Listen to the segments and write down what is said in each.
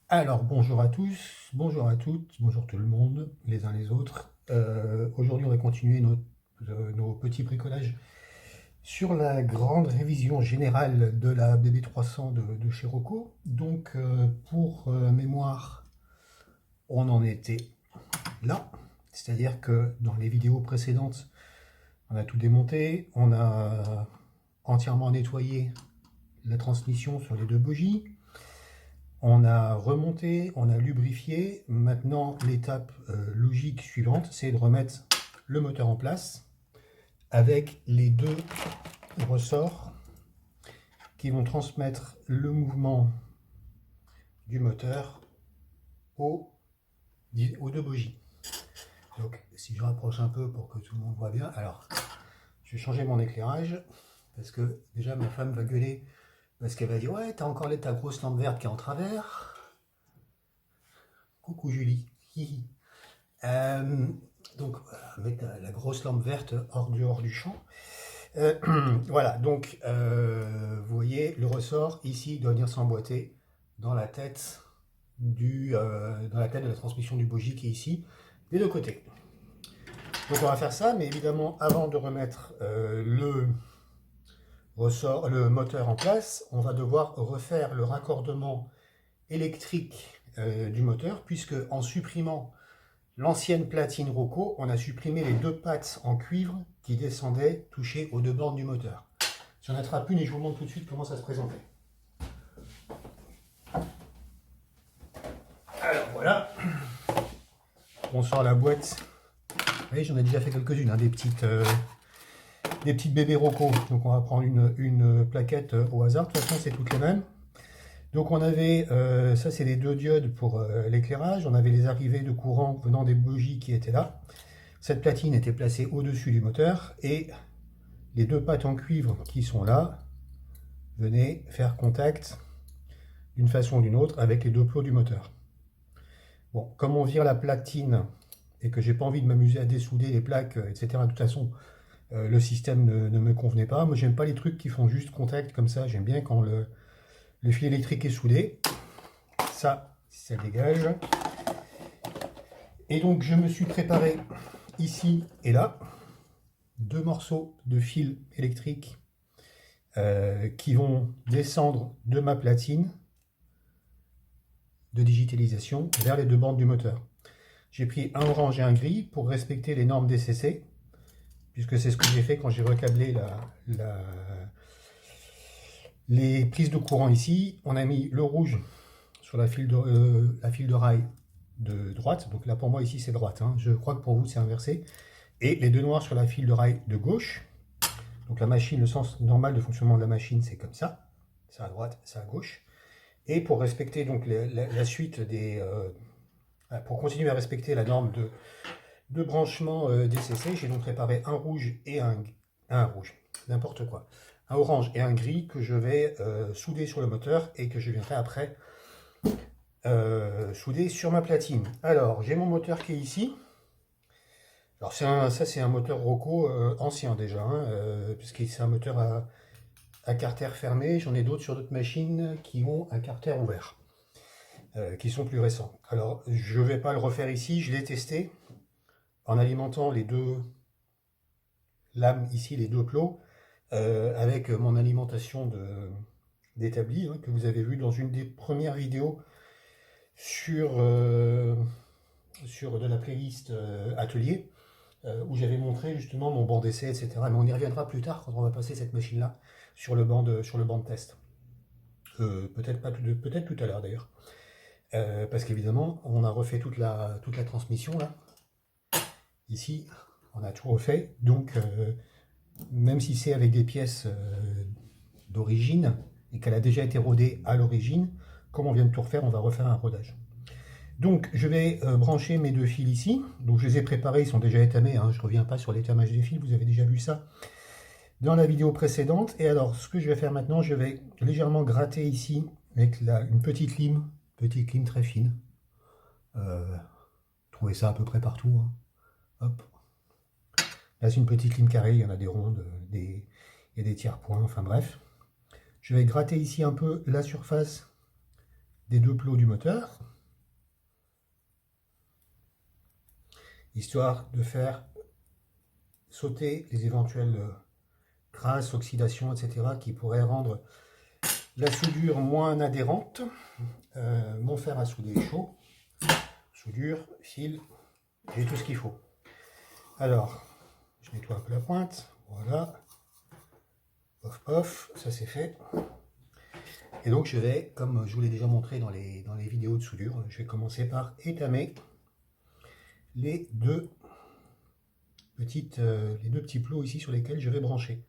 Alors, bonjour à tous, bonjour à toutes, bonjour tout le monde, les uns les autres. Aujourd'hui, on va continuer nos petits bricolages sur la grande révision générale de la BB300 de chez Rocco. Donc, pour mémoire, on en était là. C'est-à-dire que dans les vidéos précédentes, on a tout démonté, on a entièrement nettoyé la transmission sur les deux bougies. On a remonté, on a lubrifié. Maintenant, l'étape logique suivante, c'est de remettre le moteur en place avec les deux ressorts qui vont transmettre le mouvement du moteur aux deux bougies. Donc, si je rapproche un peu pour que tout le monde voit bien, alors, je vais changer mon éclairage parce que déjà ma femme va gueuler parce qu'elle va dire ouais, t'as encore ta grosse lampe verte qui est en travers. Coucou Julie. Euh, donc, avec la grosse lampe verte hors du champ. Voilà, donc, vous voyez, le ressort ici doit venir s'emboîter dans la tête dans la tête de la transmission du bogie qui est ici, des deux côtés. Donc, on va faire ça, mais évidemment, avant de remettre le moteur en place, on va devoir refaire le raccordement électrique du moteur, puisque en supprimant l'ancienne platine Rocco, on a supprimé les deux pattes en cuivre qui descendaient toucher aux deux bornes du moteur. J'en attrape une et je vous montre tout de suite comment ça se présentait. Alors voilà, on sort la boîte. Vous voyez, j'en ai déjà fait quelques-unes, hein, des petites bébés Rocco. Donc on va prendre une plaquette au hasard. De toute façon, c'est toutes les mêmes. Donc on avait, ça c'est les deux diodes pour l'éclairage. On avait les arrivées de courant venant des bougies qui étaient là. Cette platine était placée au-dessus du moteur et les deux pattes en cuivre qui sont là venaient faire contact d'une façon ou d'une autre avec les deux plots du moteur. Bon, comme on vire la platine et que j'ai pas envie de m'amuser à dessouder les plaques, etc. De toute façon, le système ne me convenait pas. Moi, j'aime pas les trucs qui font juste contact comme ça. J'aime bien quand le fil électrique est soudé. Ça dégage. Et donc, je me suis préparé ici et là deux morceaux de fil électrique qui vont descendre de ma platine de digitalisation vers les deux bandes du moteur. J'ai pris un orange et un gris pour respecter les normes DCC, puisque c'est ce que j'ai fait quand j'ai recablé les prises de courant ici. On a mis le rouge sur la file de rail de droite, donc là pour moi ici c'est droite, hein. Je crois que pour vous c'est inversé, et les deux noirs sur la file de rail de gauche. Donc la machine, le sens normal de fonctionnement de la machine c'est comme ça à droite, ça à gauche. Et pour respecter donc la suite pour continuer à respecter la norme de branchement DCC, j'ai donc préparé un rouge et un rouge, n'importe quoi, un orange et un gris que je vais souder sur le moteur et que je viendrai après souder sur ma platine. Alors, j'ai mon moteur qui est ici. Alors, ça, c'est un moteur Rocco ancien déjà, hein, puisque c'est un moteur à carter fermé. J'en ai d'autres sur d'autres machines qui ont un carter ouvert, qui sont plus récents. Alors, je ne vais pas le refaire ici, je l'ai testé en alimentant les deux lames ici, les deux plots, avec mon alimentation d'établi, hein, que vous avez vu dans une des premières vidéos sur de la playlist atelier, où j'avais montré justement mon banc d'essai, etc. Mais on y reviendra plus tard quand on va passer cette machine-là sur le banc de test. Peut-être tout à l'heure d'ailleurs. Parce qu'évidemment, on a refait toute la transmission là. Ici, on a tout refait. Donc, même si c'est avec des pièces d'origine et qu'elle a déjà été rodée à l'origine, comme on vient de tout refaire, on va refaire un rodage. Donc je vais brancher mes deux fils ici. Donc je les ai préparés, ils sont déjà étamés, hein. Je ne reviens pas sur l'étamage des fils, vous avez déjà vu ça dans la vidéo précédente. Et alors ce que je vais faire maintenant, je vais légèrement gratter ici avec une petite lime très fine. Trouvez ça à peu près partout, hein. Hop. Là c'est une petite lime carrée, il y en a des rondes, il y a des tiers-points, enfin bref. Je vais gratter ici un peu la surface des deux plots du moteur, histoire de faire sauter les éventuelles crasses, oxydations, etc. qui pourraient rendre la soudure moins adhérente. Mon fer à souder est chaud, soudure, fil, j'ai tout ce qu'il faut. Alors, je nettoie un peu la pointe, voilà, pof pof, ça c'est fait. Et donc je vais, comme je vous l'ai déjà montré dans les vidéos de soudure, je vais commencer par étamer les deux petits plots ici sur lesquels je vais brancher.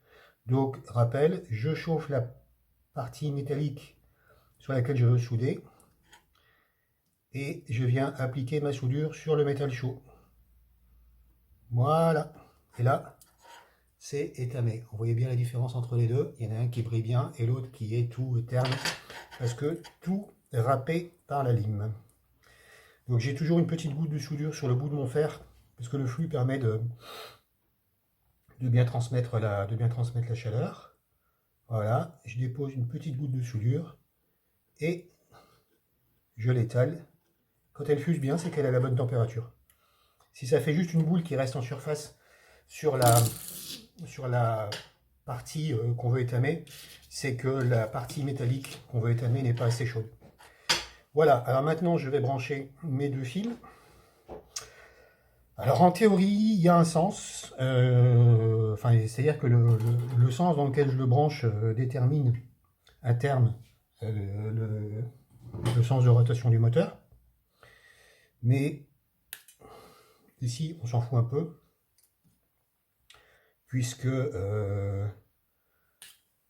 Donc rappel, je chauffe la partie métallique sur laquelle je veux souder et je viens appliquer ma soudure sur le métal chaud. Voilà, et là c'est étamé. Vous voyez bien la différence entre les deux, il y en a un qui brille bien et l'autre qui est tout terne parce que tout est râpé par la lime. Donc j'ai toujours une petite goutte de soudure sur le bout de mon fer parce que le flux permet de bien transmettre la chaleur. Voilà, je dépose une petite goutte de soudure et je l'étale. Quand elle fuse bien, c'est qu'elle a la bonne température. Si ça fait juste une boule qui reste en surface sur la partie qu'on veut étamer, c'est que la partie métallique qu'on veut étamer n'est pas assez chaude. Voilà, alors maintenant je vais brancher mes deux fils. Alors en théorie, il y a un sens, c'est-à-dire que le sens dans lequel je le branche détermine à terme le sens de rotation du moteur. Mais ici, on s'en fout un peu, puisque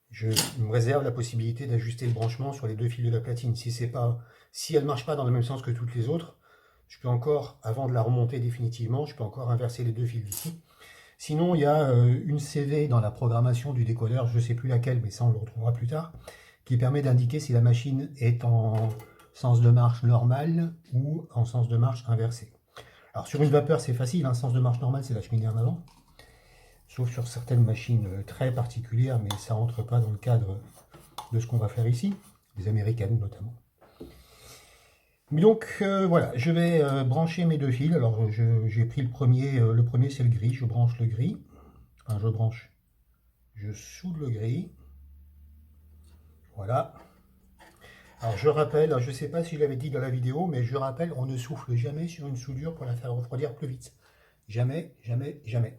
je me réserve la possibilité d'ajuster le branchement sur les deux fils de la platine. Si elle ne marche pas dans le même sens que toutes les autres, je peux encore, avant de la remonter définitivement, je peux encore inverser les deux fils d'ici. Sinon, il y a une CV dans la programmation du décodeur, je ne sais plus laquelle, mais ça on le retrouvera plus tard, qui permet d'indiquer si la machine est en sens de marche normal ou en sens de marche inversé. Alors sur une vapeur c'est facile, un sens de marche normal c'est la cheminée en avant, sauf sur certaines machines très particulières, mais ça rentre pas dans le cadre de ce qu'on va faire ici, les américaines notamment. Donc voilà, je vais brancher mes deux fils. Alors j'ai pris le premier c'est le gris, je branche le gris, enfin je soude le gris, voilà. Alors je rappelle, je ne sais pas si je l'avais dit dans la vidéo, mais je rappelle, on ne souffle jamais sur une soudure pour la faire refroidir plus vite. Jamais, jamais, jamais.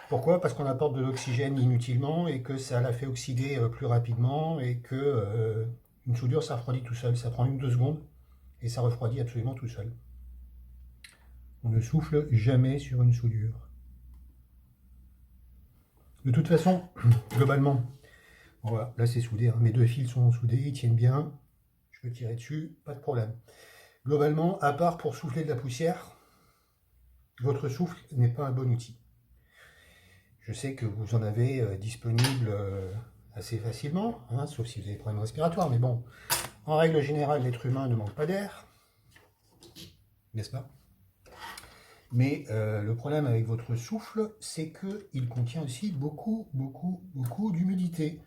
Pourquoi? Parce qu'on apporte de l'oxygène inutilement et que ça la fait oxyder plus rapidement et que une soudure ça refroidit tout seul, ça prend 1-2 secondes et ça refroidit absolument tout seul. On ne souffle jamais sur une soudure. De toute façon, globalement, voilà, là c'est soudé, hein. Mes deux fils sont soudés, ils tiennent bien, je peux tirer dessus, pas de problème. Globalement, à part pour souffler de la poussière, votre souffle n'est pas un bon outil. Je sais que vous en avez disponible assez facilement, hein, sauf si vous avez des problèmes respiratoires, mais bon, en règle générale, l'être humain ne manque pas d'air, n'est-ce pas? Mais le problème avec votre souffle, c'est qu'il contient aussi beaucoup d'humidité.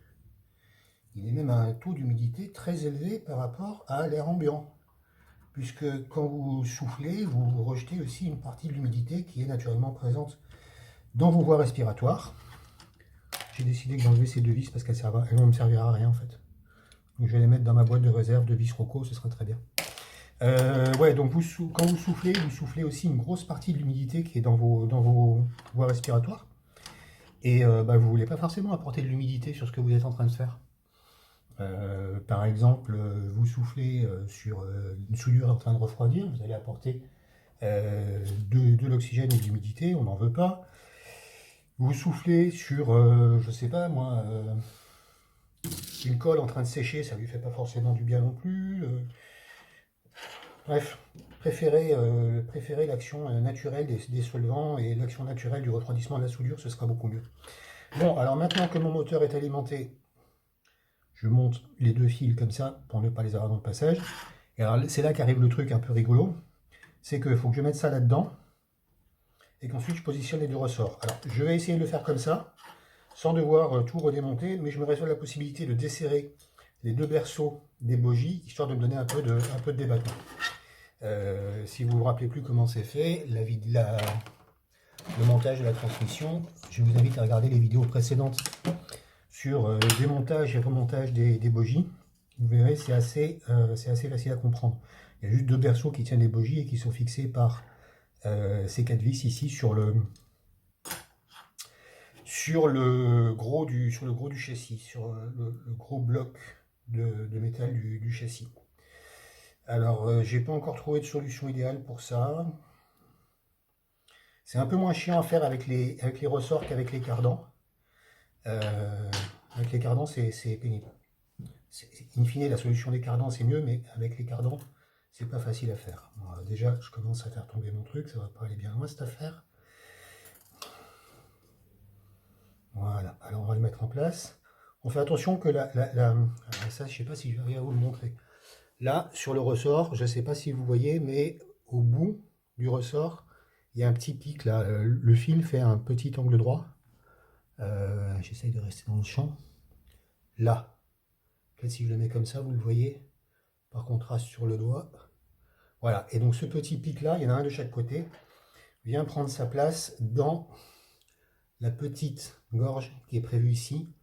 Il est même à un taux d'humidité très élevé par rapport à l'air ambiant. Puisque quand vous soufflez, vous rejetez aussi une partie de l'humidité qui est naturellement présente dans vos voies respiratoires. J'ai décidé d'enlever ces deux vis parce qu'elles ne vont me servir à rien en fait. Donc je vais les mettre dans ma boîte de réserve de vis Rocco, ce sera très bien. Ouais, donc quand vous soufflez aussi une grosse partie de l'humidité qui est dans vos voies respiratoires. Et vous ne voulez pas forcément apporter de l'humidité sur ce que vous êtes en train de faire. Par exemple, vous soufflez sur une soudure en train de refroidir, vous allez apporter de l'oxygène et de l'humidité, on n'en veut pas. Vous soufflez sur, je sais pas moi, une colle en train de sécher, ça lui fait pas forcément du bien non plus. Bref, préférez l'action naturelle des solvants et l'action naturelle du refroidissement de la soudure, ce sera beaucoup mieux. Bon, alors maintenant que mon moteur est alimenté, je monte les deux fils comme ça pour ne pas les avoir dans le passage. Et alors c'est là qu'arrive le truc un peu rigolo, c'est qu'il faut que je mette ça là-dedans et qu'ensuite je positionne les deux ressorts. Alors je vais essayer de le faire comme ça, sans devoir tout redémonter, mais je me réserve la possibilité de desserrer les deux berceaux des bogies, histoire de me donner un peu de débattement. Si vous vous rappelez plus comment c'est fait, le montage de la transmission, je vous invite à regarder les vidéos précédentes sur le démontage et remontage des bogies. Vous verrez, c'est assez facile à comprendre. Il y a juste deux berceaux qui tiennent les bogies et qui sont fixés par ces quatre vis ici sur le gros du châssis, sur le gros bloc de métal du châssis. Alors, j'ai pas encore trouvé de solution idéale pour ça. C'est un peu moins chiant à faire avec les ressorts qu'avec les cardans. Avec les cardans, c'est pénible. In fine, la solution des cardans, c'est mieux, mais avec les cardans, c'est pas facile à faire. Alors, déjà, je commence à faire tomber mon truc, ça va pas aller bien loin cette affaire. Voilà, alors on va le mettre en place. On fait attention que ça, je sais pas si je vais arriver à vous le montrer. Là, sur le ressort, je ne sais pas si vous voyez, mais au bout du ressort, il y a un petit pic là. Le fil fait un petit angle droit. J'essaye de rester dans le champ. Là, peut-être si je le mets comme ça, vous le voyez, par contraste sur le doigt. Voilà, et donc ce petit pic là, il y en a un de chaque côté, vient prendre sa place dans la petite gorge qui est prévue ici,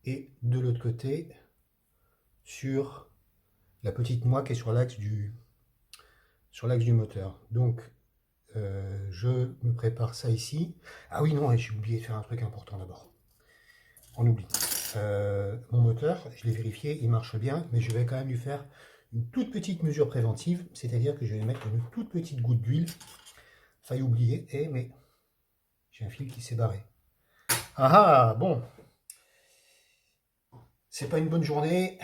et de l'autre côté, sur la petite moelle qui est sur l'axe du moteur. Donc, je me prépare ça ici. Ah oui, non, j'ai oublié de faire un truc important d'abord. On oublie. Mon moteur, je l'ai vérifié, il marche bien, mais je vais quand même lui faire une toute petite mesure préventive, c'est-à-dire que je vais mettre une toute petite goutte d'huile. Failli oublier, mais j'ai un fil qui s'est barré. Ah ah, bon. C'est pas une bonne journée,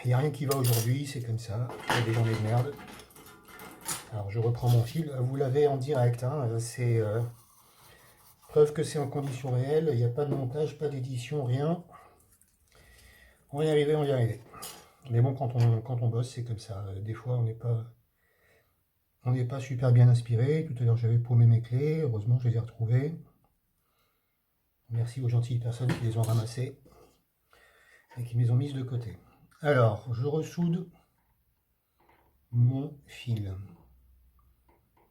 il n'y a rien qui va aujourd'hui, c'est comme ça, il y a des journées de merde. Alors je reprends mon fil, vous l'avez en direct, hein, c'est preuve que c'est en conditions réelles, il n'y a pas de montage, pas d'édition, rien. On va y arriver, on va y arriver. Mais bon, quand on bosse, c'est comme ça. Des fois, on n'est pas super bien inspiré. Tout à l'heure, j'avais paumé mes clés, heureusement, je les ai retrouvées. Merci aux gentilles personnes qui les ont ramassées et qui me les ont mises de côté. Alors, je ressoude mon fil.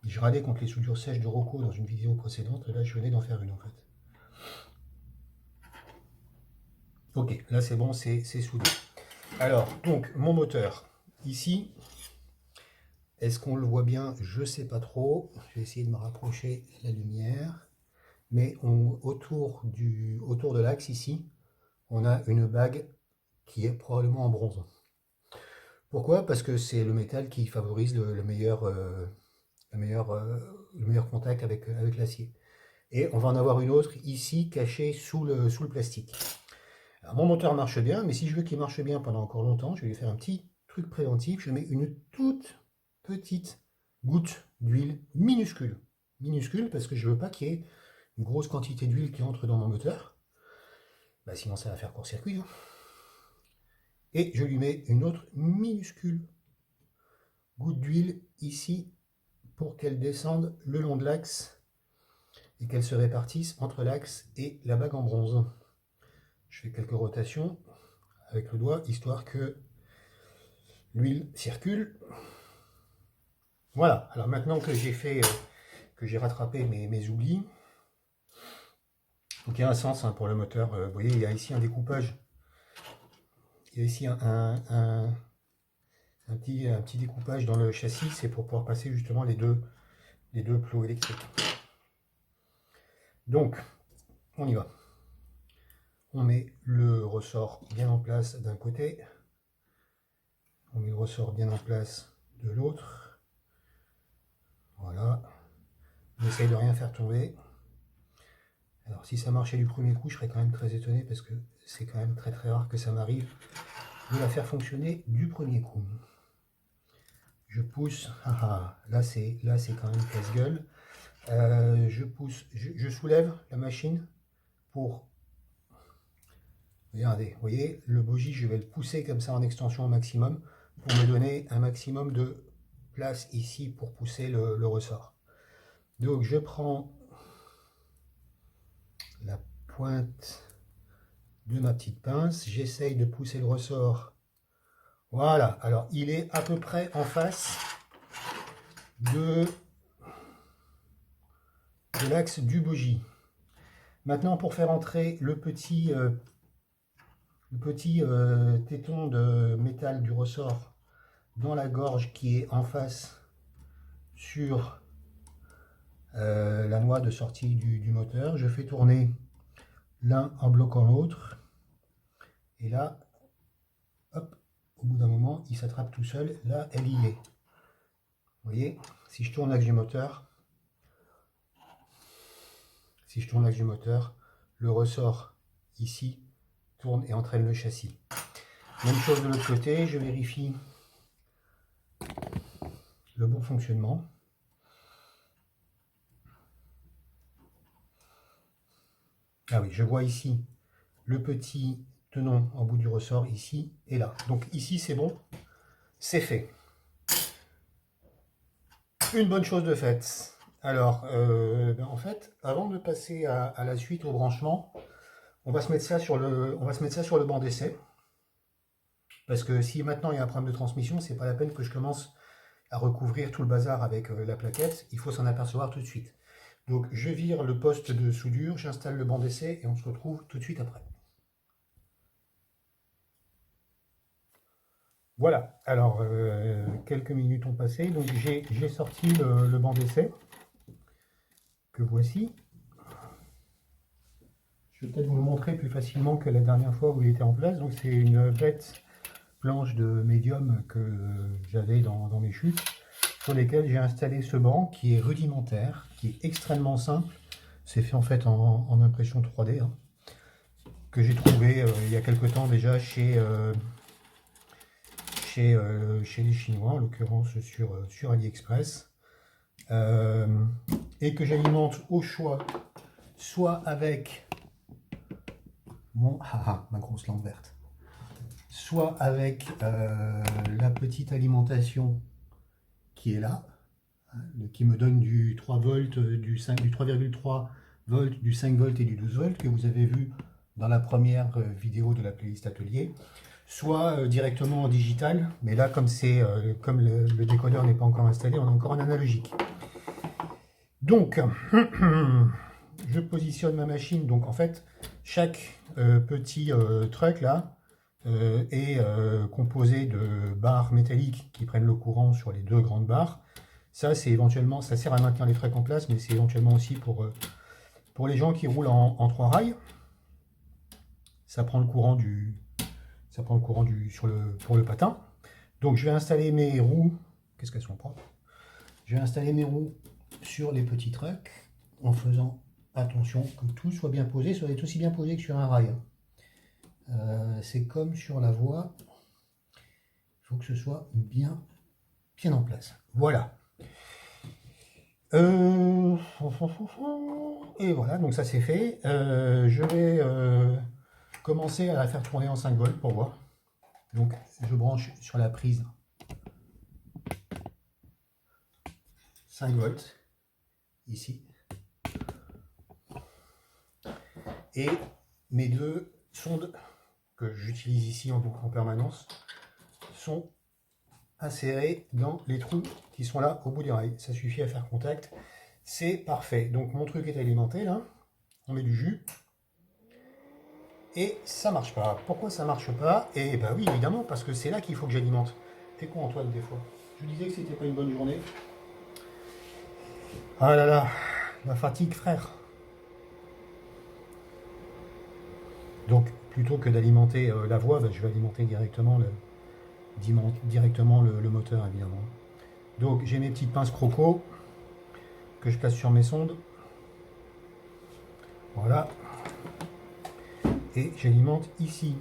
Je râlais contre les soudures sèches de Rocco dans une vidéo précédente, et là je venais d'en faire une en fait. Ok, là c'est bon, c'est soudé. Alors, donc, mon moteur, ici, est-ce qu'on le voit bien? Je ne sais pas trop. Je vais essayer de me rapprocher la lumière. Mais autour de l'axe ici, on a une bague qui est probablement en bronze. Pourquoi? Parce que c'est le métal qui favorise le meilleur contact avec l'acier. Et on va en avoir une autre ici cachée sous le plastique. Alors, mon moteur marche bien, mais si je veux qu'il marche bien pendant encore longtemps, je vais lui faire un petit truc préventif. Je mets une toute petite goutte d'huile minuscule. Minuscule parce que je ne veux pas qu'il y ait une grosse quantité d'huile qui entre dans mon moteur. Bah, sinon ça va faire court-circuit. Hein. Et je lui mets une autre minuscule goutte d'huile ici pour qu'elle descende le long de l'axe et qu'elle se répartisse entre l'axe et la bague en bronze. Je fais quelques rotations avec le doigt, histoire que l'huile circule. Voilà, alors maintenant que j'ai rattrapé mes oublis, donc il y a un sens hein, pour le moteur. Vous voyez, il y a ici un découpage. Il y a ici un petit découpage dans le châssis, c'est pour pouvoir passer justement les deux plots électriques. Donc, on y va. On met le ressort bien en place d'un côté. On met le ressort bien en place de l'autre. Voilà. On essaye de rien faire tomber. Alors si ça marchait du premier coup, je serais quand même très étonné parce que c'est quand même très très rare que ça m'arrive de la faire fonctionner du premier coup. Je pousse. Là c'est quand même casse-gueule. Je pousse, je soulève la machine pour... Regardez, vous voyez, le bogie, je vais le pousser comme ça en extension au maximum pour me donner un maximum de place ici pour pousser le ressort. Donc je prends la pointe de ma petite pince, j'essaye de pousser le ressort Voilà, alors il est à peu près en face de l'axe du bogie. Maintenant, pour faire entrer le petit téton de métal du ressort dans la gorge qui est en face sur la noix de sortie du moteur, je fais tourner l'un en bloquant l'autre. Et là, hop, au bout d'un moment, il s'attrape tout seul. Là, elle y est. Vous voyez, si je tourne l'axe du moteur, le ressort ici tourne et entraîne le châssis. Même chose de l'autre côté, je vérifie le bon fonctionnement. Ah oui, je vois ici le petit tenon en bout du ressort ici et là. Donc ici c'est bon, c'est fait. Une bonne chose de faite. Alors, en fait, avant de passer à la suite au branchement, on va se mettre ça sur le banc d'essai. Parce que si maintenant il y a un problème de transmission, c'est pas la peine que je commence à recouvrir tout le bazar avec la plaquette. Il faut s'en apercevoir tout de suite. Donc je vire le poste de soudure, j'installe le banc d'essai et on se retrouve tout de suite après. Voilà, alors quelques minutes ont passé, donc j'ai sorti le banc d'essai que voici. Je vais peut-être vous le montrer plus facilement que la dernière fois où il était en place. Donc c'est une bête planche de médium que j'avais dans mes chutes, sur lesquelles j'ai installé ce banc qui est rudimentaire, qui est extrêmement simple. C'est fait en fait en impression 3D, hein, que j'ai trouvé il y a quelque temps déjà chez les Chinois, en l'occurrence sur AliExpress, et que j'alimente au choix, soit avec ma grosse lampe verte, soit avec la petite alimentation qui est là, qui me donne du 3 volts, du 3,3 volts, du 5 volts et du 12 volts que vous avez vu dans la première vidéo de la playlist atelier, soit directement en digital, mais là comme le décodeur n'est pas encore installé, on est encore en analogique. Donc je positionne ma machine, donc en fait chaque petit truck là est composé de barres métalliques qui prennent le courant sur les deux grandes barres. Ça c'est éventuellement, ça sert à maintenir les trucks en place, mais c'est éventuellement aussi pour les gens qui roulent en 3 rails. Ça prend le courant pour le patin. Donc je vais installer mes roues. Qu'est-ce qu'elles sont propres? Je vais installer mes roues sur les petits trucks en faisant attention que tout soit bien posé. Ça doit être aussi bien posé que sur un rail. C'est comme sur la voie. Il faut que ce soit bien en place. Voilà. Et voilà, donc ça c'est fait. Je vais commencer à la faire tourner en 5 volts pour voir. Donc je branche sur la prise 5 volts ici. Et mes deux sondes que j'utilise ici en permanence sont insérées dans les trous qui sont là au bout des rails. Ça suffit à faire contact. C'est parfait. Donc mon truc est alimenté là. On met du jus. Et ça marche pas. Pourquoi ça marche pas? Et bah oui, évidemment, parce que c'est là qu'il faut que j'alimente. T'es con Antoine des fois. Je disais que c'était pas une bonne journée. Ah là là, la fatigue frère. Donc plutôt que d'alimenter la voie, bah, je vais alimenter directement le moteur évidemment. Donc j'ai mes petites pinces croco que je place sur mes sondes. Voilà. Et j'alimente ici.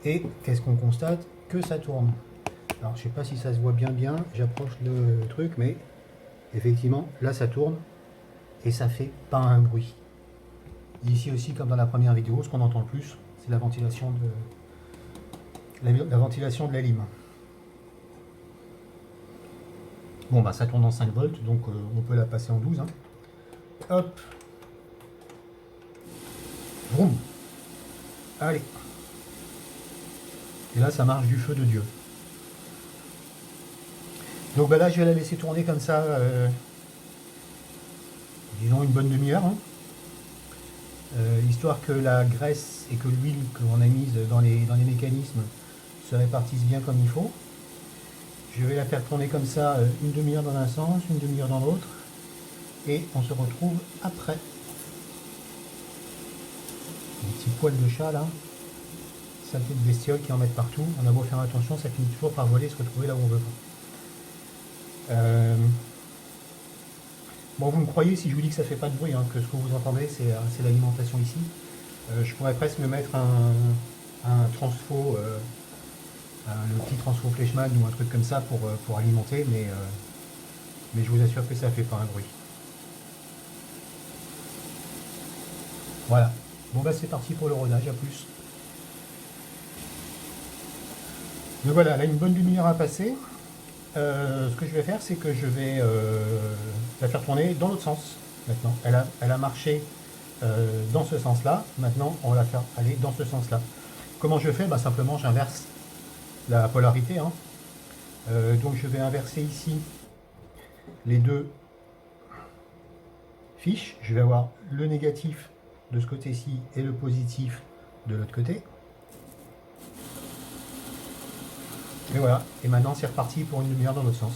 Et qu'est-ce qu'on constate? Que ça tourne. Alors je sais pas si ça se voit bien, j'approche le truc, mais effectivement là ça tourne et ça fait pas un bruit. Ici aussi, comme dans la première vidéo, ce qu'on entend le plus, c'est la ventilation de la lime. Bon bah ça tourne en 5 volts, donc on peut la passer en 12. Hein. Hop. Vroom. Allez. Et là, ça marche du feu de Dieu. Donc bah là, je vais la laisser tourner comme ça, disons une bonne demi-heure, hein, histoire que la graisse et que l'huile que l'on a mise dans les mécanismes se répartissent bien comme il faut. Je vais la faire tourner comme ça une demi-heure dans un sens, une demi-heure dans l'autre, et on se retrouve après. Les petits poils de chat là, saleté de bestiole qui en mettent partout. On a beau faire attention, ça finit toujours par voler, se retrouver là où on veut pas. Bon, vous me croyez si je vous dis que ça fait pas de bruit, hein, que ce que vous entendez c'est l'alimentation ici. Je pourrais presque me mettre un transfo, le petit transfo Fleischmann ou un truc comme ça pour alimenter, mais je vous assure que ça fait pas un bruit. Voilà. Bon bah c'est parti pour le rodage, à plus. Donc voilà, là une bonne demi-heure à passer. Ce que je vais faire, c'est que je vais la faire tourner dans l'autre sens maintenant. Elle a marché dans ce sens-là. Maintenant, on va la faire aller dans ce sens-là. Comment je fais? Bah, simplement, j'inverse la polarité, hein. Donc, je vais inverser ici les deux fiches. Je vais avoir le négatif de ce côté-ci et le positif de l'autre côté. Et voilà. Et maintenant, c'est reparti pour une demi-heure dans l'autre sens.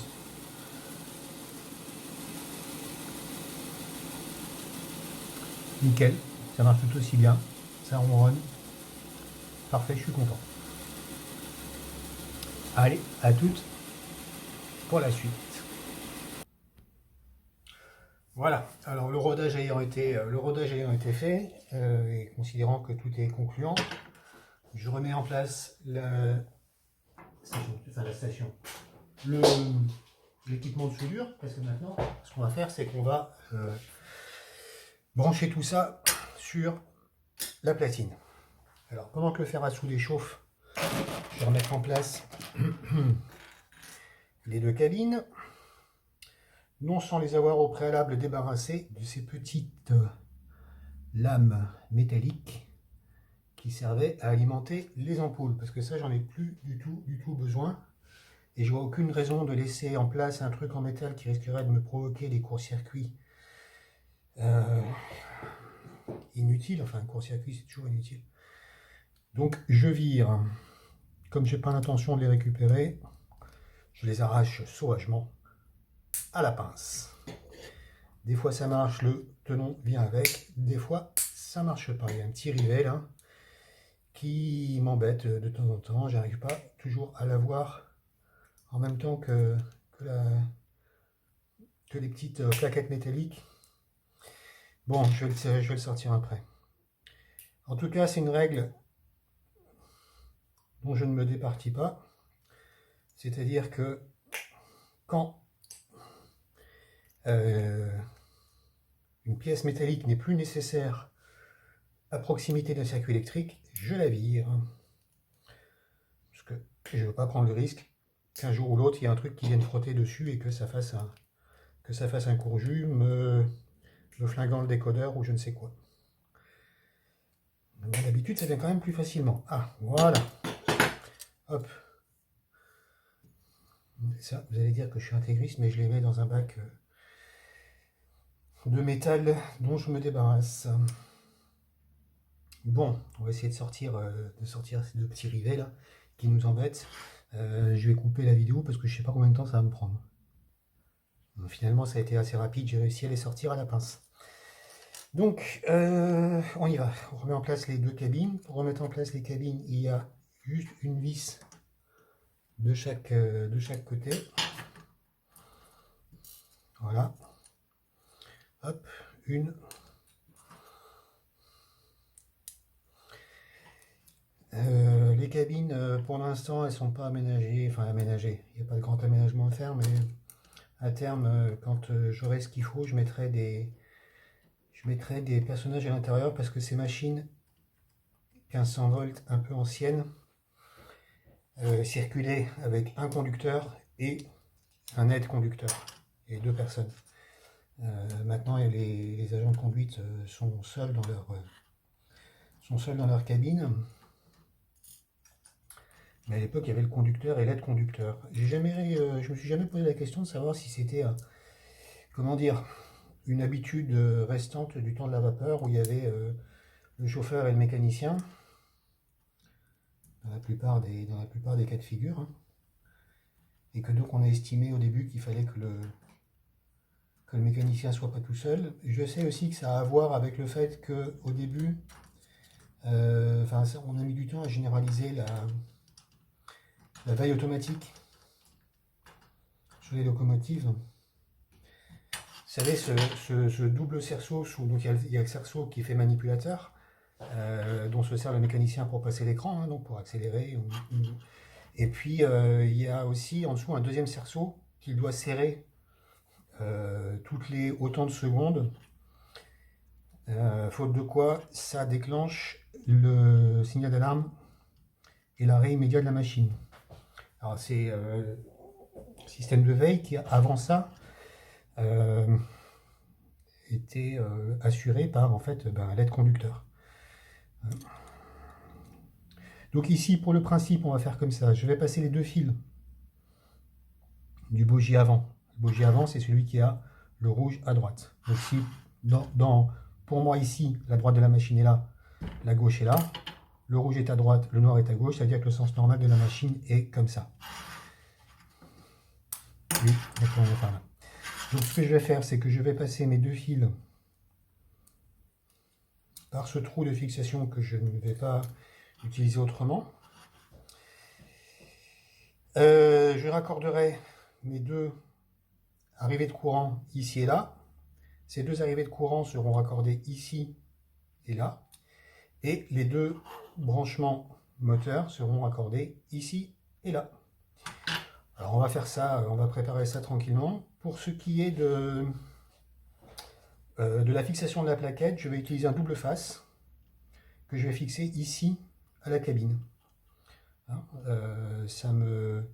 Nickel. Ça marche tout aussi bien. Ça ronronne. Parfait, je suis content. Allez, à toutes pour la suite. Voilà, alors le rodage ayant été fait, et considérant que tout est concluant, je remets en place l'équipement de soudure, parce que maintenant, ce qu'on va faire, c'est qu'on va brancher tout ça sur la platine. Alors, pendant que le fer à souder chauffe, je vais remettre en place les deux cabines, non sans les avoir au préalable débarrassées de ces petites lames métalliques qui servaient à alimenter les ampoules, parce que ça j'en ai plus du tout besoin, et je vois aucune raison de laisser en place un truc en métal qui risquerait de me provoquer des courts-circuits inutiles. Enfin, un court-circuit c'est toujours inutile. Donc je vire, comme j'ai pas l'intention de les récupérer, je les arrache sauvagement à la pince. Des fois ça marche, le tenon vient avec, des fois ça marche pas. Il y a un petit rivet là qui m'embête de temps en temps, j'arrive pas toujours à l'avoir en même temps que les petites plaquettes métalliques. Bon, je vais le sortir après. En tout cas, c'est une règle dont je ne me départis pas. C'est-à-dire que quand une pièce métallique n'est plus nécessaire à proximité d'un circuit électrique, je la vire. Parce que je ne veux pas prendre le risque qu'un jour ou l'autre, il y a un truc qui vienne frotter dessus et que ça fasse un court-jus, me flinguant le décodeur ou je ne sais quoi. D'habitude, ça vient quand même plus facilement. Ah, voilà. Hop. Ça, vous allez dire que je suis intégriste, mais je les mets dans un bac de métal dont je me débarrasse. Bon, on va essayer de sortir ces deux petits rivets là qui nous embêtent. Je vais couper la vidéo parce que je sais pas combien de temps ça va me prendre. Finalement, ça a été assez rapide, j'ai réussi à les sortir à la pince. Donc, on y va. On remet en place les deux cabines. Pour remettre en place les cabines, il y a juste une vis de chaque côté. Voilà. Hop, une. Les cabines, pour l'instant, elles sont pas aménagées. Enfin, aménagées. Il n'y a pas de grand aménagement à faire, mais à terme, quand j'aurai ce qu'il faut, je mettrai des personnages à l'intérieur parce que ces machines 1500 volts un peu anciennes circulaient avec un conducteur et un aide conducteur et deux personnes. Maintenant, les agents de conduite sont seuls dans leur cabine. Mais à l'époque, il y avait le conducteur et l'aide conducteur. Je me suis jamais posé la question de savoir si c'était, comment dire, une habitude restante du temps de la vapeur où il y avait le chauffeur et le mécanicien, dans la plupart des cas de figure, hein, et que donc on a estimé au début qu'il fallait que le mécanicien soit pas tout seul. Je sais aussi que ça a à voir avec le fait qu'au début, on a mis du temps à généraliser la veille automatique sur les locomotives. Vous savez, ce double cerceau, donc il y a le cerceau qui fait manipulateur, dont se sert le mécanicien pour passer l'écran, hein, donc pour accélérer. Et puis il y a aussi en dessous un deuxième cerceau qu'il doit serrer toutes les autant de secondes, faute de quoi ça déclenche le signal d'alarme et l'arrêt immédiat de la machine. Alors c'est un système de veille qui avant ça était assuré par en fait l'aide conducteur. Donc ici pour le principe on va faire comme ça, je vais passer les deux fils du bogie avant. Le bogie avant c'est celui qui a le rouge à droite. Donc si pour moi ici la droite de la machine est là, la gauche est là, le rouge est à droite, le noir est à gauche, c'est-à-dire que le sens normal de la machine est comme ça. Oui, d'accord, on est par là. Donc ce que je vais faire, c'est que je vais passer mes deux fils par ce trou de fixation que je ne vais pas utiliser autrement. Je raccorderai mes deux arrivées de courant ici et là. Ces deux arrivées de courant seront raccordées ici et là. Et les deux branchements moteurs seront raccordés ici et là. Alors on va faire ça, on va préparer ça tranquillement. Pour ce qui est de la fixation de la plaquette, je vais utiliser un double face que je vais fixer ici à la cabine. Hein, ça me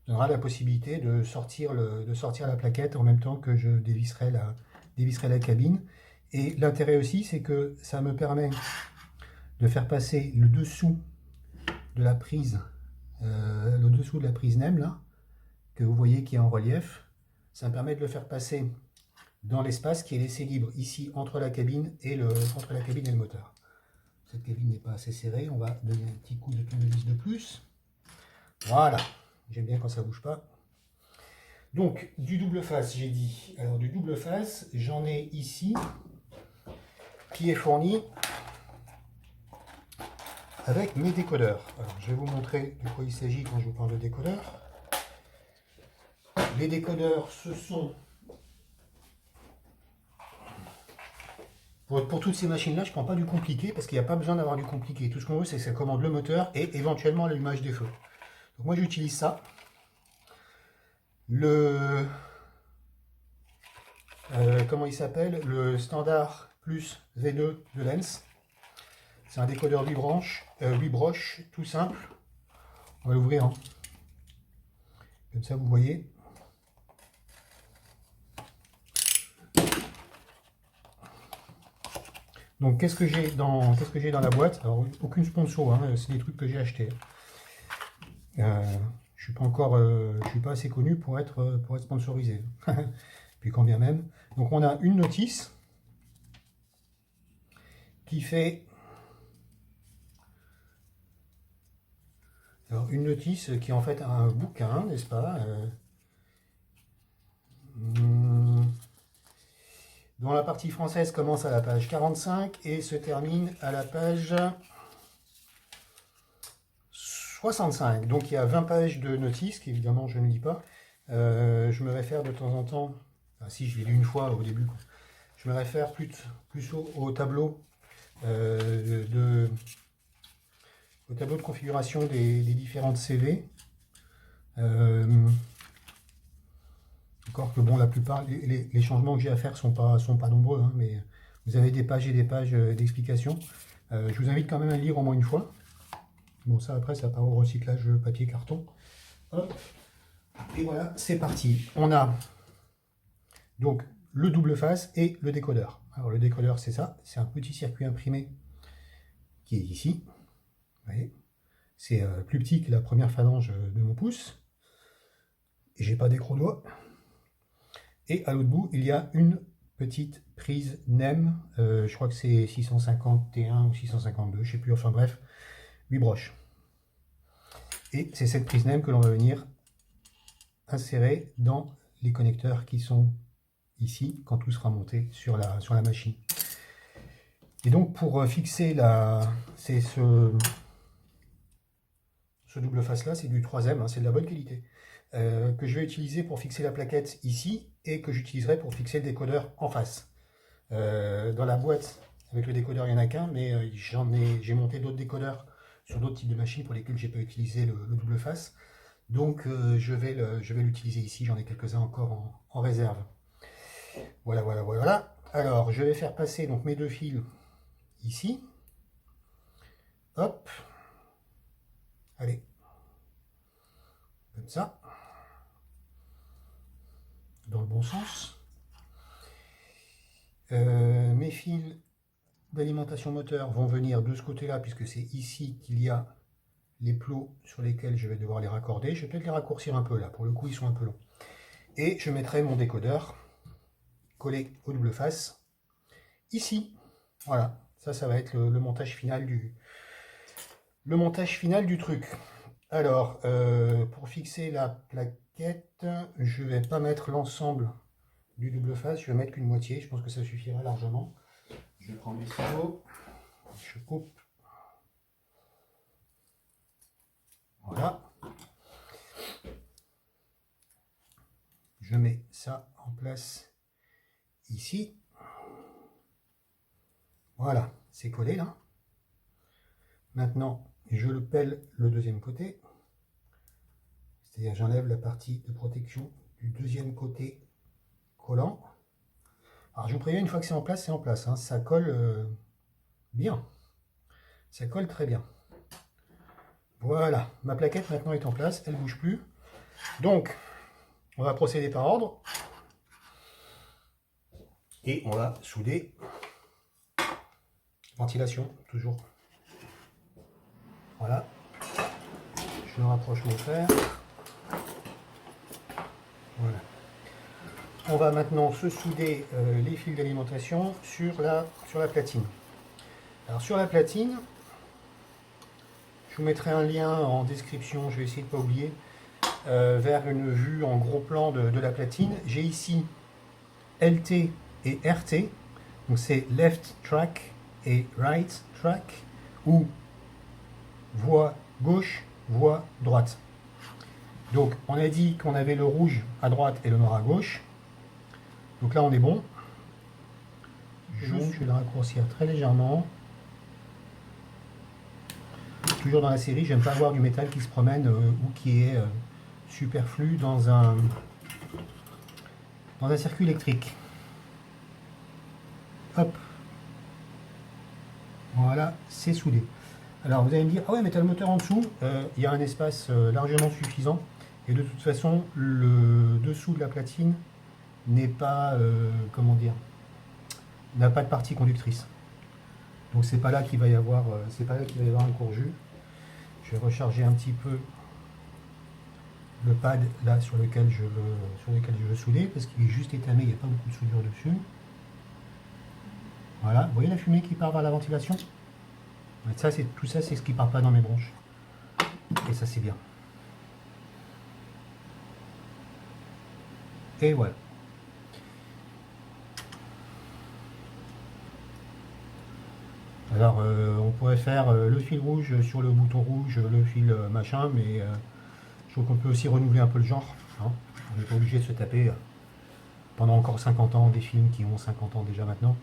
donnera la possibilité de sortir la plaquette en même temps que je dévisserai la cabine. Et l'intérêt aussi, c'est que ça me permet de faire passer le dessous de la prise, NEM là, que vous voyez qui est en relief. Ça me permet de le faire passer dans l'espace qui est laissé libre ici entre la cabine et le moteur. Cette cabine n'est pas assez serrée, on va donner un petit coup de tournevis de plus. Voilà, j'aime bien quand ça bouge pas. Donc du double face, j'ai dit. Alors du double face, j'en ai ici qui est fourni avec mes décodeurs. Alors je vais vous montrer de quoi il s'agit quand je vous parle de décodeurs. Les décodeurs, ce sont pour toutes ces machines-là, je ne prends pas du compliqué parce qu'il n'y a pas besoin d'avoir du compliqué. Tout ce qu'on veut, c'est que ça commande le moteur et éventuellement l'allumage des feux. Donc moi, j'utilise ça. Comment il s'appelle? Le standard plus V2 de Lens. C'est un décodeur 8 broches, tout simple. On va l'ouvrir. Hein. Comme ça, vous voyez. Donc qu'est-ce que j'ai dans la boîte? Alors aucune sponsor, hein, c'est des trucs que j'ai achetés. Je suis pas assez connu pour être sponsorisé. Puis quand bien même. Donc on a une notice qui fait une notice qui est en fait un bouquin, n'est-ce pas, dont la partie française commence à la page 45 et se termine à la page 65. Donc il y a 20 pages de notices, qu'évidemment je ne lis pas. Je me réfère de temps en temps, enfin, si je l'ai lu une fois au début, quoi. Je me réfère plus au tableau de configuration des différentes CV. Encore que bon, la plupart, les changements que j'ai à faire sont pas nombreux, hein, mais vous avez des pages et des pages d'explications. Je vous invite quand même à lire au moins une fois. Bon, ça après, ça part au recyclage papier carton. Hop. Et voilà, c'est parti. On a donc le double face et le décodeur. Alors le décodeur, c'est ça, c'est un petit circuit imprimé qui est ici. Vous voyez, C'est plus petit que la première phalange de mon pouce. Et j'ai pas d'écro-doigt. Et à l'autre bout, il y a une petite prise NEM. Je crois que c'est 651 ou 652, je sais plus, enfin bref, 8 broches. Et c'est cette prise NEM que l'on va venir insérer dans les connecteurs qui sont ici, quand tout sera monté sur la machine. Et donc pour fixer c'est ce double face là, c'est du 3M, hein, c'est de la bonne qualité, que je vais utiliser pour fixer la plaquette ici et que j'utiliserai pour fixer le décodeur en face. Dans la boîte avec le décodeur, il n'y en a qu'un, mais j'ai monté d'autres décodeurs sur d'autres types de machines pour lesquels j'ai pas utilisé le double face. Donc je vais l'utiliser ici, j'en ai quelques-uns encore en réserve. Voilà, voilà, voilà. Alors je vais faire passer donc mes deux fils ici. Hop. Allez. Comme ça. Dans le bon sens. Mes fils d'alimentation moteur vont venir de ce côté-là, puisque c'est ici qu'il y a les plots sur lesquels je vais devoir les raccorder. Je vais peut-être les raccourcir un peu là, pour le coup ils sont un peu longs. Et je mettrai mon décodeur collé au double face ici. Voilà, ça va être le montage final du truc. Alors, pour fixer la plaquette, je vais pas mettre l'ensemble du double face, je vais mettre qu'une moitié, je pense que ça suffira largement. Je prends mes ciseaux, je coupe. Voilà. Je mets ça en place ici. Voilà, c'est collé là. Maintenant, je le pèle le deuxième côté. C'est-à-dire j'enlève la partie de protection du deuxième côté collant. Alors je vous préviens, une fois que c'est en place, hein. Ça colle bien. Ça colle très bien. Voilà, ma plaquette maintenant est en place, elle ne bouge plus. Donc, on va procéder par ordre. Et on va souder. Ventilation, toujours. Voilà. Je rapproche mon fer. Voilà. On va maintenant se souder les fils d'alimentation sur la platine. Alors sur la platine, je vous mettrai un lien en description, je vais essayer de ne pas oublier, vers une vue en gros plan de la platine. J'ai ici LT et RT, donc c'est left track et right track, ou voie gauche, voie droite. Donc on a dit qu'on avait le rouge à droite et le noir à gauche. Donc là on est bon. Je vais le raccourcir très légèrement. Toujours dans la série, j'aime pas avoir du métal qui se promène ou qui est superflu dans un circuit électrique. Hop. Voilà, c'est soudé. Alors vous allez me dire, ah ouais mais tu as le moteur en dessous, il y a un espace largement suffisant. Et de toute façon, le dessous de la platine n'est pas, comment dire, n'a pas de partie conductrice. Donc c'est pas là qu'il va y avoir, un court jus. Je vais recharger un petit peu le pad là sur lequel je veux souder parce qu'il est juste étamé, il n'y a pas beaucoup de soudure dessus. Voilà, vous voyez la fumée qui part vers la ventilation? Ça, tout ça, c'est ce qui part pas dans mes branches. Et ça, c'est bien. Et voilà. Alors, on pourrait faire le fil rouge sur le bouton rouge, le fil machin, mais je trouve qu'on peut aussi renouveler un peu le genre. Hein. On n'est pas obligé de se taper pendant encore 50 ans des films qui ont 50 ans déjà maintenant.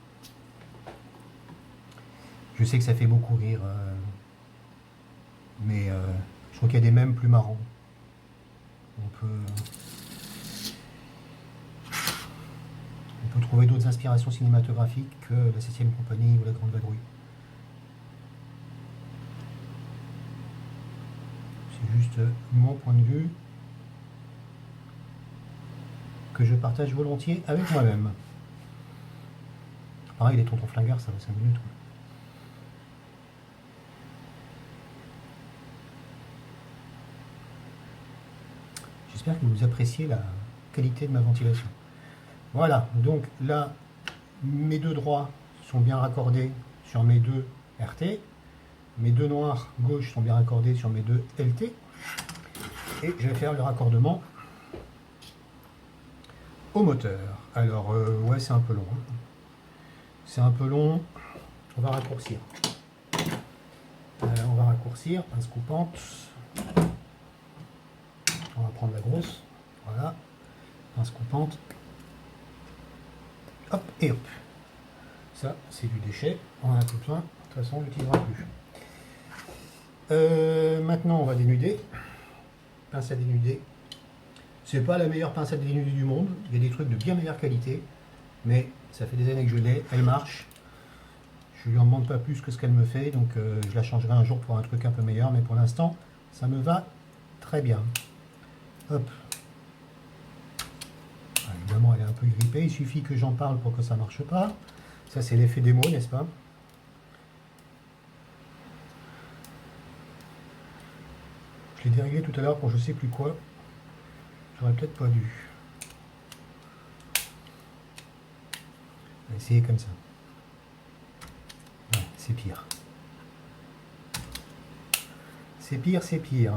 Je sais que ça fait beaucoup rire, mais je trouve qu'il y a des mèmes plus marrants. On peut trouver d'autres inspirations cinématographiques que la 7ème compagnie ou la Grande Vadrouille. C'est juste mon point de vue que je partage volontiers avec moi-même. Pareil, les tontons flingueurs, ça va 5 minutes. Quoi. J'espère que vous appréciez la qualité de ma ventilation. Voilà, donc là, mes deux droits sont bien raccordés sur mes deux RT. Mes deux noirs gauche sont bien raccordés sur mes deux LT. Et je vais faire le raccordement au moteur. Alors, ouais, c'est un peu long. Hein. C'est un peu long. On va raccourcir. On va raccourcir, pince coupante. On va prendre la grosse. Voilà. Pince coupante. Hop et hop. Ça, c'est du déchet. On en a plus besoin. De toute façon, on l'utilisera plus. Maintenant, on va dénuder. Pince à dénuder. C'est pas la meilleure pince à dénuder du monde. Il y a des trucs de bien meilleure qualité. Mais ça fait des années que je l'ai. Elle marche. Je lui en demande pas plus que ce qu'elle me fait. Donc, je la changerai un jour pour un truc un peu meilleur. Mais pour l'instant, ça me va très bien. Hop. Ah, évidemment, elle est un peu grippée. Il suffit que j'en parle pour que ça marche pas. Ça, c'est l'effet démo, n'est-ce pas? Je l'ai déréglé tout à l'heure pour je sais plus quoi. J'aurais peut-être pas dû. On va essayer comme ça. Ouais, c'est pire. C'est pire, c'est pire.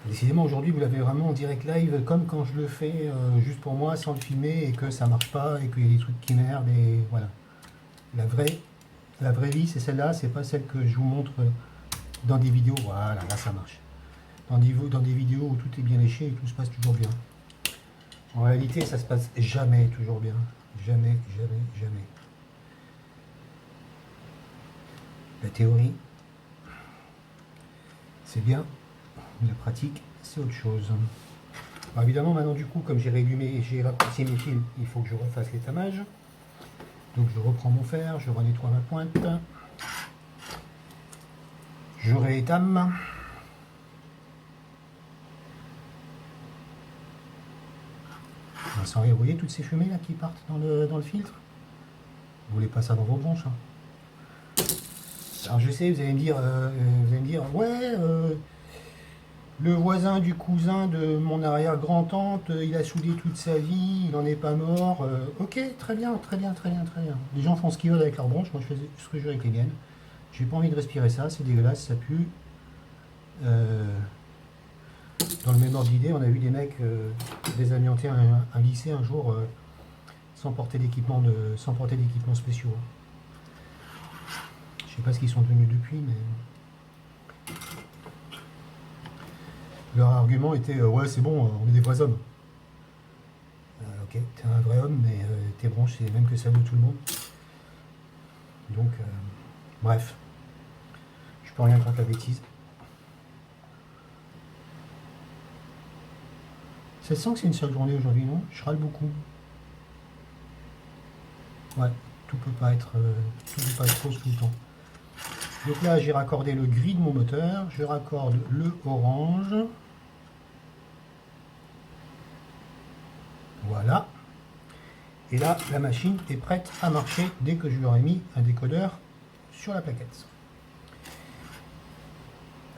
Décidément, aujourd'hui, vous l'avez vraiment en direct live, comme quand je le fais juste pour moi, sans le filmer, et que ça marche pas, et qu'il y a des trucs qui merdent, et voilà. La vraie vie, c'est celle-là, c'est pas celle que je vous montre dans des vidéos. Voilà, là, ça marche. Dans des vidéos où tout est bien léché et tout se passe toujours bien. En réalité, ça se passe jamais toujours bien. Jamais, jamais, jamais. La théorie, c'est bien. La pratique, c'est autre chose. Alors évidemment, maintenant, du coup, comme j'ai rallumé et j'ai raccourci mes fils, il faut que je refasse l'étamage. Donc, je reprends mon fer, je renettoie ma pointe. Je réétame. Sans rire, vous voyez toutes ces fumées là qui partent dans le filtre? Vous voulez pas ça dans vos bronches, hein? Alors je sais, vous allez me dire, ouais, le voisin du cousin de mon arrière-grand-tante, il a soudé toute sa vie, il n'en est pas mort. Ok, très bien, très bien, très bien, très bien. Les gens font ce qu'ils veulent avec leurs bronches, moi je fais ce que je veux avec les miennes. J'ai pas envie de respirer ça, c'est dégueulasse, ça pue. Dans le même ordre d'idée, on a vu des mecs désamianter un lycée un jour sans porter d'équipement spéciaux. Je sais pas ce qu'ils sont devenus depuis, mais leur argument était ouais, c'est bon, on est des vrais hommes. Ok, t'es un vrai homme, mais tes bronches c'est les mêmes que celles de tout le monde. Donc bref, je peux rien contre la bêtise. Ça sent que c'est une seule journée aujourd'hui, non? Je râle beaucoup. Ouais, tout peut pas être rose tout le temps. Donc là, j'ai raccordé le gris de mon moteur, je raccorde le orange. Voilà. Et là, la machine est prête à marcher dès que je lui aurai mis un décodeur sur la plaquette.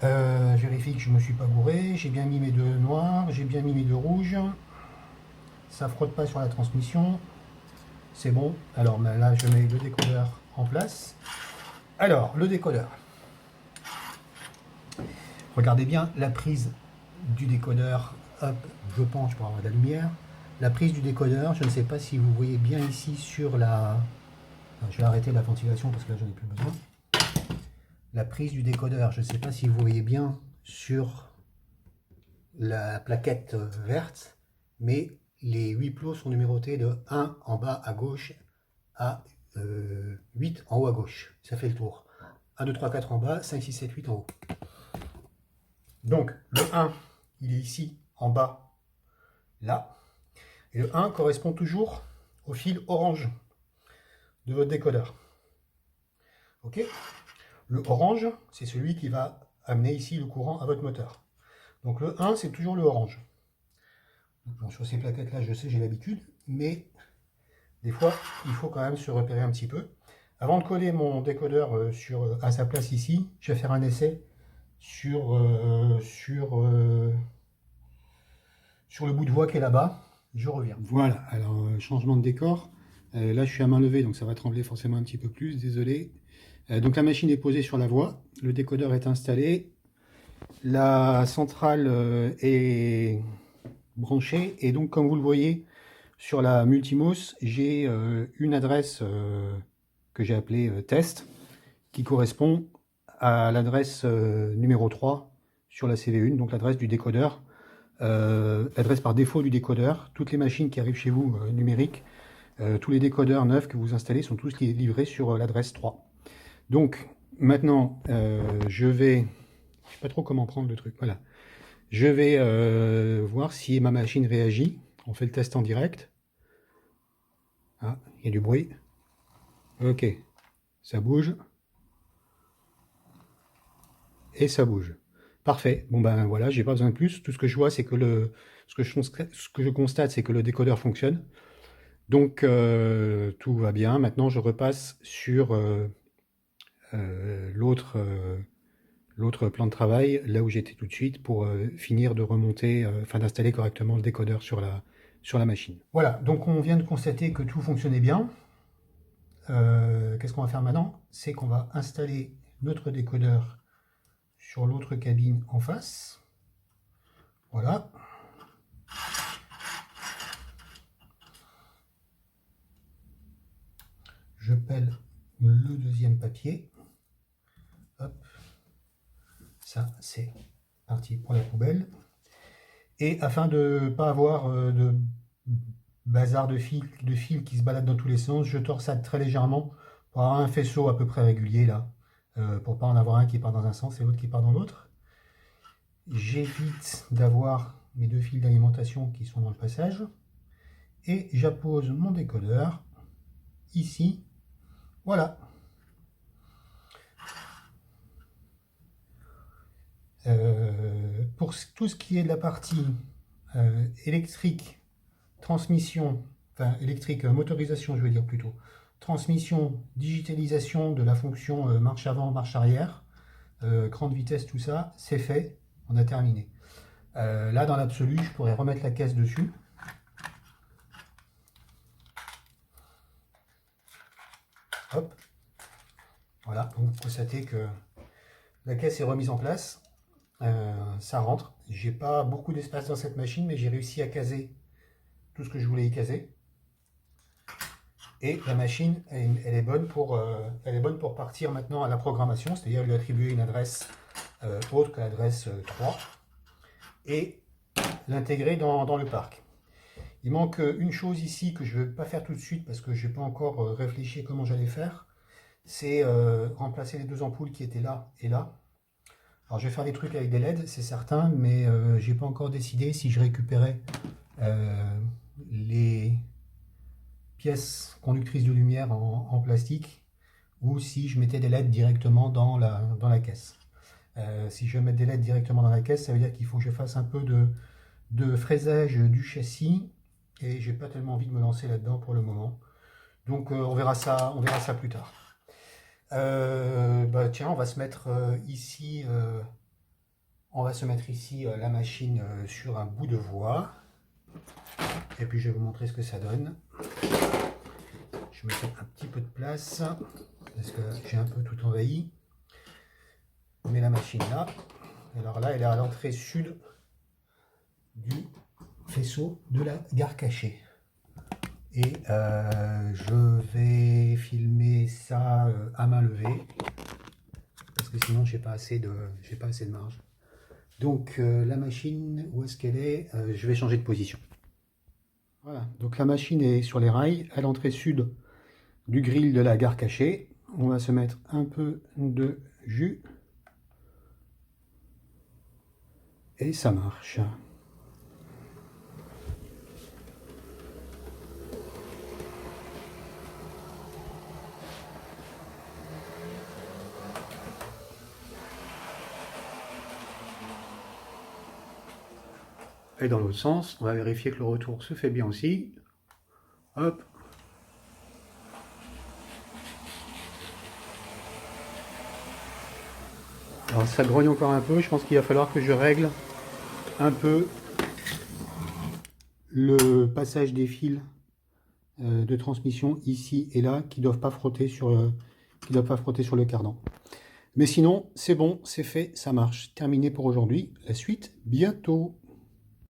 Je vérifie que je ne me suis pas gouré, j'ai bien mis mes deux noirs, j'ai bien mis mes deux rouges. Ça ne frotte pas sur la transmission. C'est bon. Alors là, je mets le décodeur en place. Alors, le décodeur. Regardez bien la prise du décodeur. Hop, je penche pour avoir de la lumière. La prise du décodeur, je ne sais pas si vous voyez bien ici sur la... Enfin, je vais arrêter la ventilation parce que là, j'en ai plus besoin. La prise du décodeur, je ne sais pas si vous voyez bien sur la plaquette verte, mais les 8 plots sont numérotés de 1 en bas à gauche à 8 en haut à gauche. Ça fait le tour. 1, 2, 3, 4 en bas, 5, 6, 7, 8 en haut. Donc, le 1, il est ici, en bas, là. Et le 1 correspond toujours au fil orange de votre décodeur. Ok? Le orange, c'est celui qui va amener ici le courant à votre moteur. Donc le 1, c'est toujours le orange. Bon, sur ces plaquettes-là, je sais, j'ai l'habitude, mais des fois, il faut quand même se repérer un petit peu. Avant de coller mon décodeur à sa place ici, je vais faire un essai sur le bout de voie qui est là-bas. Je reviens. Voilà, alors changement de décor. Là, je suis à main levée, donc ça va trembler forcément un petit peu plus, désolé. Donc la machine est posée sur la voie, le décodeur est installé, la centrale est branchée, et donc comme vous le voyez sur la Multimos, j'ai une adresse que j'ai appelée test, qui correspond à l'adresse numéro 3 sur la CV1, donc l'adresse du décodeur, l'adresse par défaut du décodeur. Toutes les machines qui arrivent chez vous numériques, tous les décodeurs neufs que vous installez sont tous livrés sur l'adresse 3. Donc maintenant, je vais, je sais pas trop comment prendre le truc, voilà. Je vais voir si ma machine réagit. On fait le test en direct. Ah, il y a du bruit. Ok, ça bouge. Et ça bouge. Parfait. Bon ben voilà, j'ai pas besoin de plus. Tout ce que je vois, c'est que ce que je constate, c'est que le décodeur fonctionne. Donc tout va bien. Maintenant, je repasse sur l'autre plan de travail, là où j'étais tout de suite, pour finir de remonter, enfin d'installer correctement le décodeur sur la machine. Voilà, donc on vient de constater que tout fonctionnait bien. Qu'est-ce qu'on va faire maintenant? C'est qu'on va installer notre décodeur sur l'autre cabine en face. Voilà. Je pèle le deuxième papier. Hop. Ça, c'est parti pour la poubelle. Et afin de ne pas avoir de bazar de fils qui se baladent dans tous les sens, je torsade très légèrement pour avoir un faisceau à peu près régulier là, pour pas en avoir un qui part dans un sens et l'autre qui part dans l'autre. J'évite d'avoir mes deux fils d'alimentation qui sont dans le passage. Et j'appose mon décodeur ici. Voilà. Pour tout ce qui est de la partie électrique, transmission, enfin électrique, motorisation je veux dire plutôt, transmission, digitalisation de la fonction marche avant, marche arrière, grande vitesse, tout ça, c'est fait, on a terminé. Là dans l'absolu, je pourrais remettre la caisse dessus. Hop. Voilà, donc vous constatez que la caisse est remise en place. Ça rentre. J'ai pas beaucoup d'espace dans cette machine, mais j'ai réussi à caser tout ce que je voulais y caser. Et la machine, elle est bonne pour partir maintenant à la programmation, c'est-à-dire lui attribuer une adresse autre que l'adresse 3 et l'intégrer dans le parc. Il manque une chose ici que je ne vais pas faire tout de suite parce que je n'ai pas encore réfléchi à comment j'allais faire. C'est remplacer les deux ampoules qui étaient là et là. Alors je vais faire des trucs avec des LED, c'est certain, mais j'ai pas encore décidé si je récupérais les pièces conductrices de lumière en plastique ou si je mettais des LED directement dans la caisse. Si je mets des LED directement dans la caisse, ça veut dire qu'il faut que je fasse un peu de fraisage du châssis et j'ai pas tellement envie de me lancer là-dedans pour le moment. Donc on verra ça plus tard. Bah, tiens, on va se mettre ici, la machine sur un bout de voie. Et puis je vais vous montrer ce que ça donne. Je me fais un petit peu de place parce que j'ai un peu tout envahi. On met la machine là. Alors là, elle est à l'entrée sud du faisceau de la gare cachée. Et je vais filmer ça à main levée parce que sinon j'ai pas assez de marge. Donc la machine, où est-ce qu'elle est, je vais changer de position. Voilà, donc la machine est sur les rails à l'entrée sud du grill de la gare cachée. On va se mettre un peu de jus et ça marche. Et dans l'autre sens, on va vérifier que le retour se fait bien aussi. Hop. Alors ça grogne encore un peu, je pense qu'il va falloir que je règle un peu le passage des fils de transmission ici et là qui ne doivent pas frotter sur le cardan. Mais sinon, c'est bon, c'est fait, ça marche. Terminé pour aujourd'hui. La suite, bientôt.